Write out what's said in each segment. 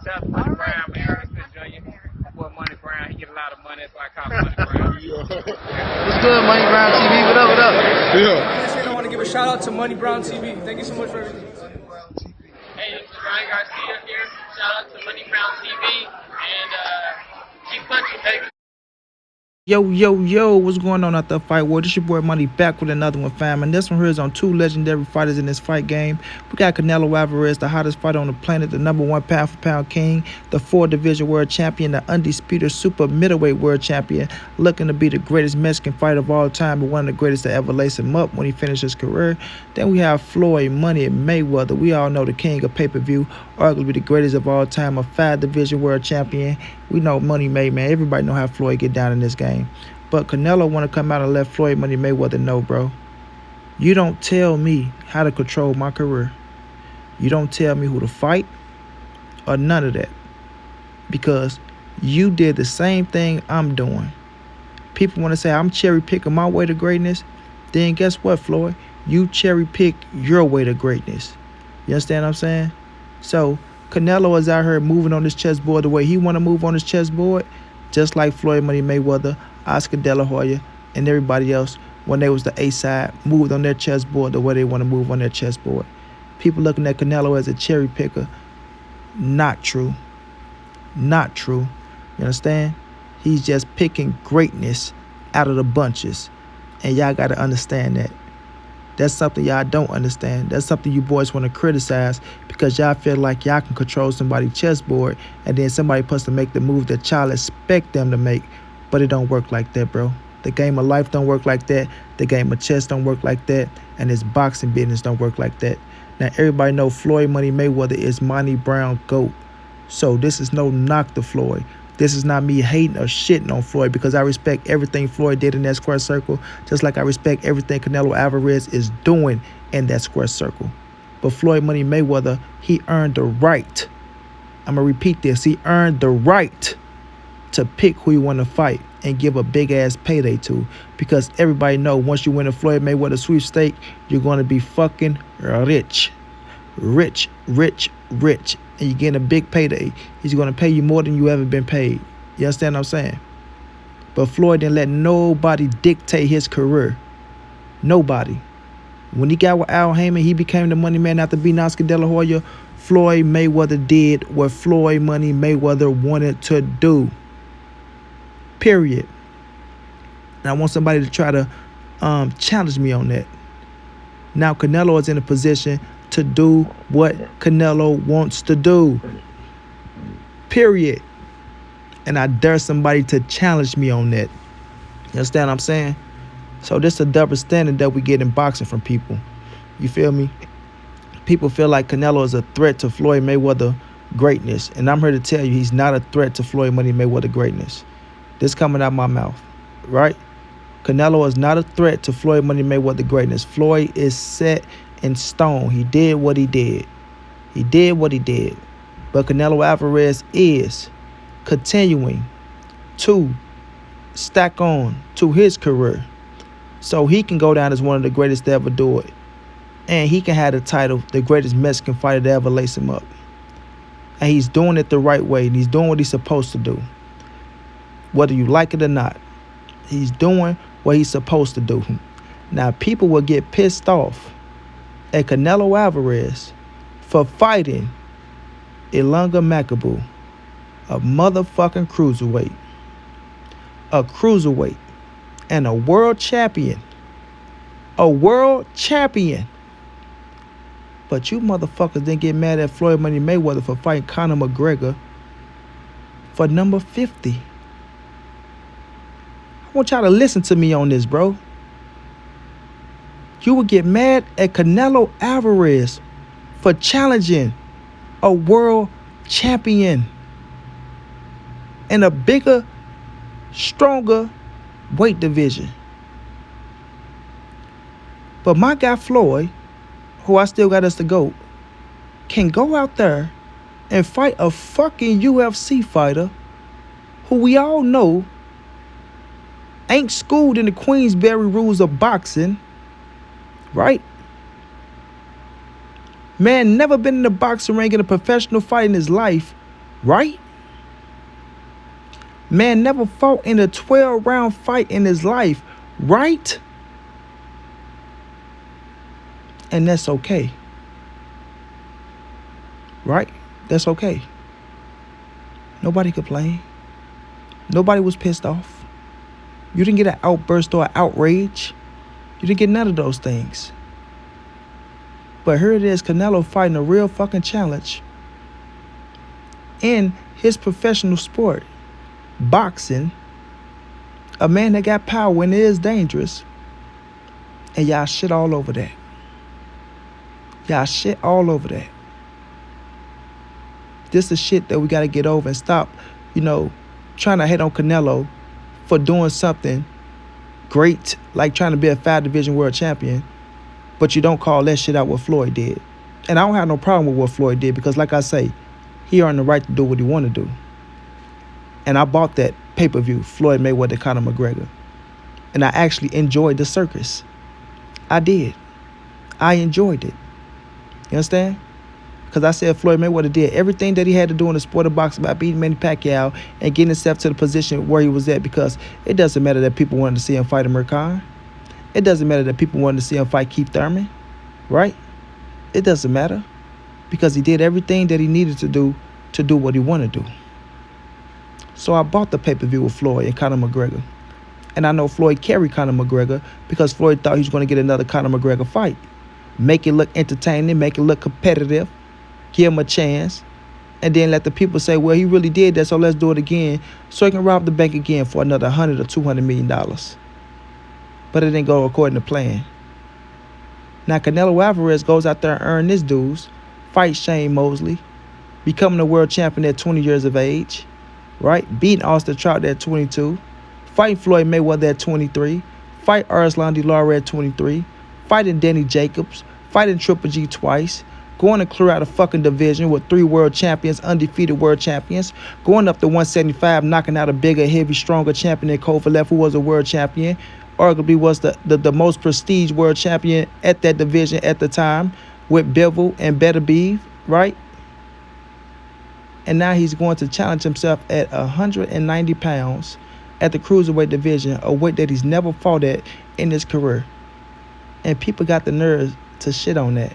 That's Money Brown, man. Ernest Jr. Boy, Money Brown, he get a lot of money, so I call him Money Brown. What's good, Money Brown TV? What up, what up? Yeah. I want to give a shout out to Money Brown TV. Thank you so much for everything. Hey, this is Ryan Garcia here. Shout out to Money Brown TV and keep punching, baby. Yo, what's going on out there, Fight War? This your boy Money back with another one, fam. And this one here is on two legendary fighters in this fight game. We got Canelo Alvarez, the hottest fighter on the planet, the #1 pound-for-pound king, the 4-division world champion, the undisputed super middleweight world champion, looking to be the greatest Mexican fighter of all time and one of the greatest to ever lace him up when he finished his career. Then we have Floyd Money Mayweather. We all know the king of pay-per-view, arguably the greatest of all time, a 5-division world champion. We know Money May, man. Everybody know how Floyd get down in this game. But Canelo want to come out and let Floyd Money Mayweather know, bro. You don't tell me how to control my career. You don't tell me who to fight or none of that. Because you did the same thing I'm doing. People want to say I'm cherry picking my way to greatness. Then guess what, Floyd? You cherry pick your way to greatness. You understand what I'm saying? So Canelo is out here moving on this chessboard the way he want to move on his chessboard. Just like Floyd Money Mayweather, Oscar De La Hoya, and everybody else, when they was the A-side, moved on their chessboard the way they want to move on their chessboard. People looking at Canelo as a cherry picker. Not true. Not true. You understand? He's just picking greatness out of the bunches. And y'all got to understand that. That's something y'all don't understand. That's something you boys want to criticize because y'all feel like y'all can control somebody's chessboard and then somebody supposed to make the move that y'all expect them to make. But it don't work like that, bro. The game of life don't work like that. The game of chess don't work like that. And this boxing business don't work like that. Now, everybody know Floyd Money Mayweather is Money Brown GOAT. So this is no knock to Floyd. This is not me hating or shitting on Floyd because I respect everything Floyd did in that square circle, just like I respect everything Canelo Alvarez is doing in that square circle. But Floyd Money Mayweather, he earned the right. I'm going to repeat this. He earned the right to pick who you want to fight and give a big-ass payday to because everybody know once you win a Floyd Mayweather sweepstake, you're going to be fucking rich. Rich. And you're getting a big payday. He's going to pay you more than you ever been paid. You understand what I'm saying? But Floyd didn't let nobody dictate his career. Nobody. When he got with Al Heyman, he became the money man after beating Oscar De La Hoya. Floyd Mayweather did what Floyd Money Mayweather wanted to do. Period. And I want somebody to try to challenge me on that. Now Canelo is in a position to do what Canelo wants to do. Period. And I dare somebody to challenge me on that. You understand what I'm saying? So this is a double standard that we get in boxing from people. You feel me? People feel like Canelo is a threat to Floyd Mayweather greatness. And I'm here to tell you he's not a threat to Floyd Money Mayweather greatness. This coming out my mouth, right? Canelo is not a threat to Floyd Money Mayweather greatness. Floyd is set in stone. He did what he did. He did what he did. But Canelo Alvarez is continuing to stack on to his career so he can go down as one of the greatest to ever do it. And he can have the title, the greatest Mexican fighter to ever lace him up. And he's doing it the right way. And he's doing what he's supposed to do. Whether you like it or not. He's doing what he's supposed to do. Now, people will get pissed off at Canelo Alvarez for fighting Ilunga Makabu, a motherfucking cruiserweight. A cruiserweight. And a world champion. A world champion. But you motherfuckers didn't get mad at Floyd Money Mayweather for fighting Conor McGregor for number 50. I want y'all to listen to me on this, bro. You would get mad at Canelo Alvarez for challenging a world champion in a bigger, stronger weight division. But my guy Floyd, who I still got us to go, can go out there and fight a fucking UFC fighter who we all know ain't schooled in the Queensberry rules of boxing, right? Man never been in the boxing ring in a professional fight in his life, right? Man never fought in a 12-round fight in his life, right? And that's okay. Right? That's okay. Nobody complained. Nobody was pissed off. You didn't get an outburst or an outrage. You didn't get none of those things. But here it is, Canelo fighting a real fucking challenge in his professional sport, boxing, a man that got power and is dangerous, and y'all shit all over that. Y'all shit all over that. This is shit that we got to get over and stop, trying to hate on Canelo for doing something great, like trying to be a 5-division world champion, but you don't call that shit out what Floyd did. And I don't have no problem with what Floyd did because, like I say, he earned the right to do what he want to do. And I bought that pay-per-view, Floyd Mayweather, Conor McGregor. And I actually enjoyed the circus. I did. I enjoyed it. You understand? Because I said Floyd Mayweather did everything that he had to do in the sport of boxing by beating Manny Pacquiao and getting himself to the position where he was at, because it doesn't matter that people wanted to see him fight Amir Khan. It doesn't matter that people wanted to see him fight Keith Thurman, right? It doesn't matter, because he did everything that he needed to do what he wanted to do. So I bought the pay-per-view with Floyd and Conor McGregor. And I know Floyd carried Conor McGregor because Floyd thought he was going to get another Conor McGregor fight. Make it look entertaining, make it look competitive, give him a chance, and then let the people say, well, he really did that, so let's do it again, so he can rob the bank again for another $100 or $200 million. But it didn't go according to plan. Now Canelo Alvarez goes out there and earns his dues, fights Shane Mosley, becoming a world champion at 20 years of age, right? Beating Austin Trout at 22, fighting Floyd Mayweather at 23, fight Arslan De Lara at 23, fighting Danny Jacobs, fighting Triple G twice, going to clear out a fucking division with 3 world champions, undefeated world champions, going up to 175, knocking out a bigger, heavy, stronger champion than Kovalev, who was a world champion, arguably was the most prestige world champion at that division at the time, with Bivol and Beterbiev, right? And now he's going to challenge himself at 190 pounds at the cruiserweight division, a weight that he's never fought at in his career. And people got the nerve to shit on that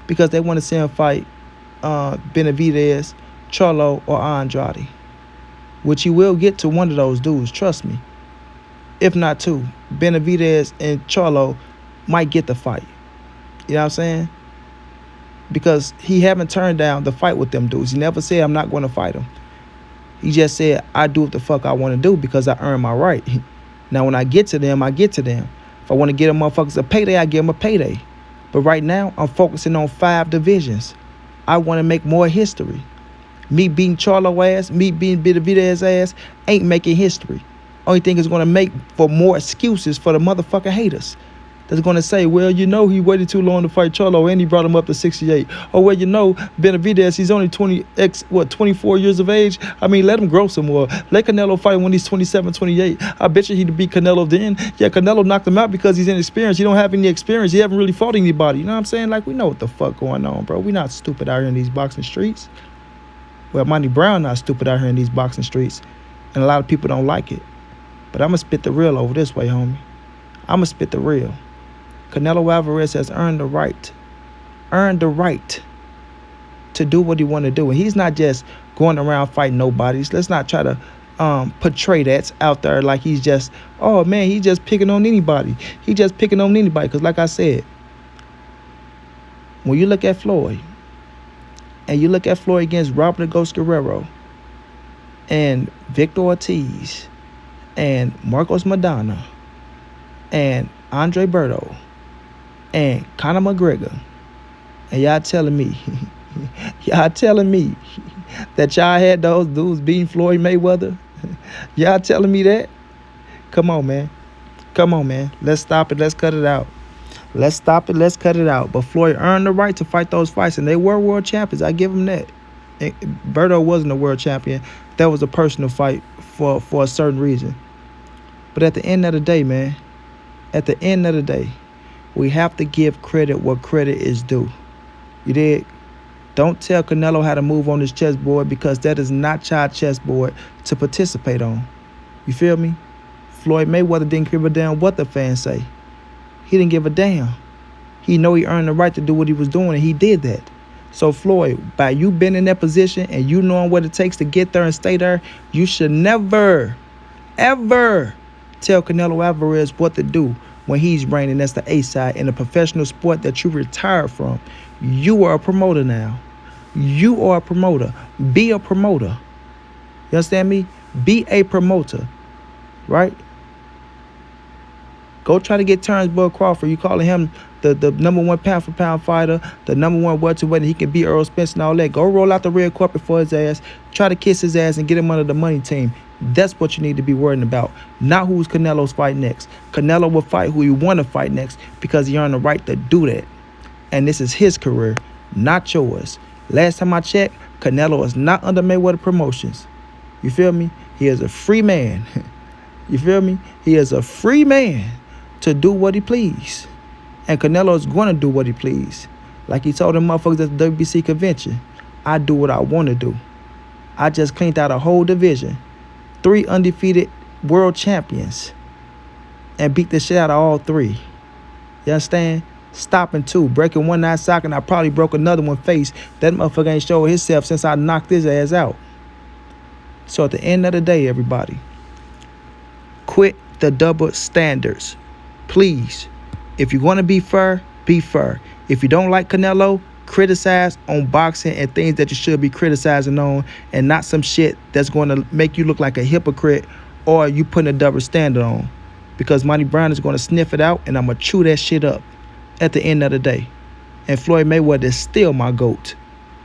because they want to see him fight Benavidez, Charlo, or Andrade, which he will get to one of those dudes, trust me. If not two, Benavidez and Charlo might get the fight. You know what I'm saying? Because he haven't turned down the fight with them dudes. He never said, I'm not going to fight him. He just said, I do what the fuck I want to do because I earned my right. Now, when I get to them, I get to them. If I want to get them motherfuckers a payday, I give them a payday. But right now, I'm focusing on 5 divisions. I want to make more history. Me beating Charlo ass, me beating Benavidez ass ain't making history. Only thing is going to make for more excuses for the motherfucking haters. That's going to say, well, he waited too long to fight Charlo and he brought him up to 68. Or, well, Benavidez, he's only 24 years of age? I mean, let him grow some more. Let Canelo fight when he's 27, 28. I bet you he'd beat Canelo then. Yeah, Canelo knocked him out because he's inexperienced. He don't have any experience. He haven't really fought anybody. You know what I'm saying? Like, we know what the fuck going on, bro. We not stupid out here in these boxing streets. Well, Monty Brown not stupid out here in these boxing streets. And a lot of people don't like it. But I'm going to spit the real over this way, homie. I'm going to spit the real. Canelo Alvarez has earned the right to do what he want to do. And he's not just going around fighting nobodies. Let's not try to portray that out there like he's just, oh, man, he's just picking on anybody. Because like I said, when you look at Floyd, and you look at Floyd against Robert the Ghost Guerrero and Victor Ortiz and Marcos Maidana and Andre Berto and Conor McGregor, and y'all telling me that y'all had those dudes beating Floyd Mayweather? Y'all telling me that? Come on, man. Let's stop it. Let's cut it out. But Floyd earned the right to fight those fights, and they were world champions. I give him that. Berto wasn't a world champion. That was a personal fight for a certain reason. But at the end of the day, man, we have to give credit what credit is due. You dig? Don't tell Canelo how to move on his chessboard, because that is not your chessboard to participate on. You feel me? Floyd Mayweather didn't give a damn what the fans say. He didn't give a damn. He know he earned the right to do what he was doing, and he did that. So Floyd, by you being in that position and you knowing what it takes to get there and stay there, you should never, ever tell Canelo Alvarez what to do when he's reigning as the A-side in a professional sport that you retired from. You are a promoter now. You are a promoter. Be a promoter. You understand me? Be a promoter, right? Go try to get Terrence Bud Crawford. You calling him the number one pound-for-pound fighter, the number one welterweight, he can beat Earl Spence and all that. Go roll out the red carpet for his ass. Try to kiss his ass and get him under the money team. That's what you need to be worrying about. Not who's Canelo's fight next. Canelo will fight who you want to fight next, because he earned the right to do that. And this is his career, not yours. Last time I checked, Canelo is not under Mayweather Promotions. You feel me? He is a free man. You feel me? He is a free man to do what he please. And Canelo is going to do what he please. Like he told them motherfuckers at the WBC convention, I do what I want to do. I just cleaned out a whole division. 3 undefeated world champions. And beat the shit out of all 3. You understand? Stopping 2. Breaking 1 eye socket, and I probably broke another one face. That motherfucker ain't showed himself since I knocked his ass out. So at the end of the day, everybody, quit the double standards. Please. If you're going to be fair, be fair. If you don't like Canelo, criticize on boxing and things that you should be criticizing on, and not some shit that's going to make you look like a hypocrite or you putting a double standard on. Because Monty Brown is going to sniff it out, and I'm going to chew that shit up at the end of the day. And Floyd Mayweather is still my GOAT.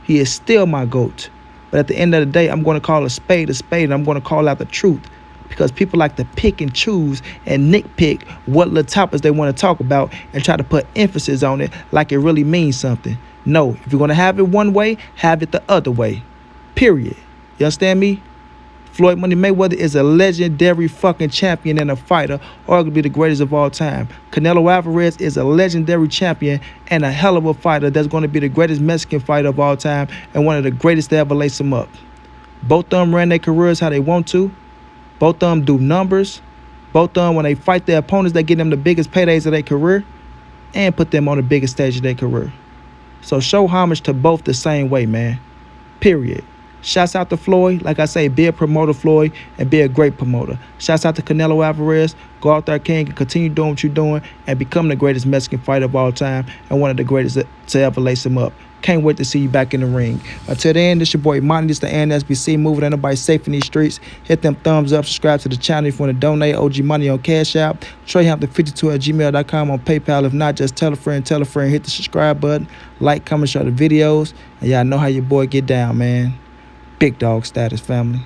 He is still my GOAT. But at the end of the day, I'm going to call a spade, and I'm going to call out the truth. Because people like to pick and choose and nitpick what little topics they want to talk about and try to put emphasis on it like it really means something. No, if you're going to have it one way, have it the other way. Period. You understand me? Floyd Money Mayweather is a legendary fucking champion and a fighter, arguably the greatest of all time. Canelo Alvarez is a legendary champion and a hell of a fighter that's going to be the greatest Mexican fighter of all time and one of the greatest to ever lace them up. Both of them ran their careers how they want to. Both of them do numbers. Both of them, when they fight their opponents, they get them the biggest paydays of their career and put them on the biggest stage of their career. So show homage to both the same way, man. Period. Shouts out to Floyd. Like I say, be a promoter, Floyd, and be a great promoter. Shouts out to Canelo Alvarez. Go out there, King, and continue doing what you're doing and become the greatest Mexican fighter of all time and one of the greatest to ever lace him up. Can't wait to see you back in the ring. Until then, this your boy Monty. This the NSBC. Moving ain't nobody safe in these streets. Hit them thumbs up. Subscribe to the channel if you want to donate. OG Money on Cash App. TreyHampton52@gmail.com on PayPal. If not, just tell a friend. Hit the subscribe button. Like, comment, share the videos. And y'all know how your boy get down, man. Big dog status, family.